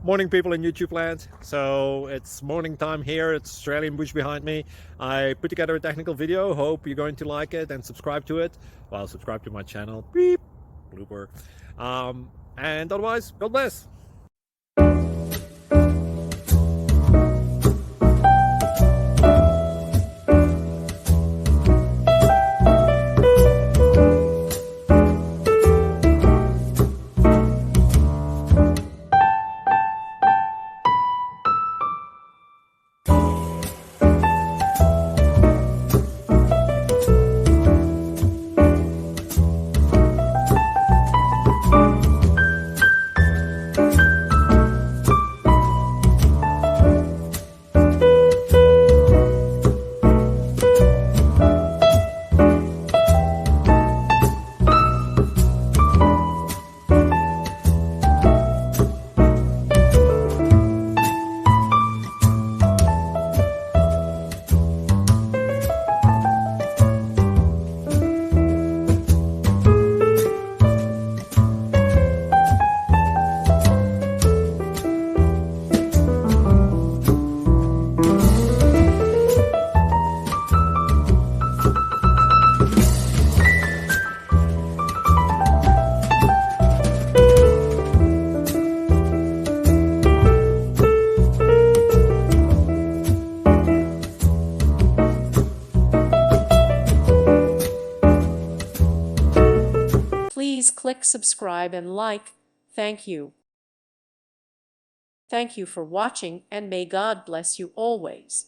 Morning, people in YouTube land. So it's morning time here. It's Australian bush behind me. I put together a technical video. Hope you're going to like it and subscribe to it. Well, subscribe to my channel. Beep. Blooper. And otherwise, God bless. Please click subscribe and like. Thank you. Thank you for watching, and may God bless you always.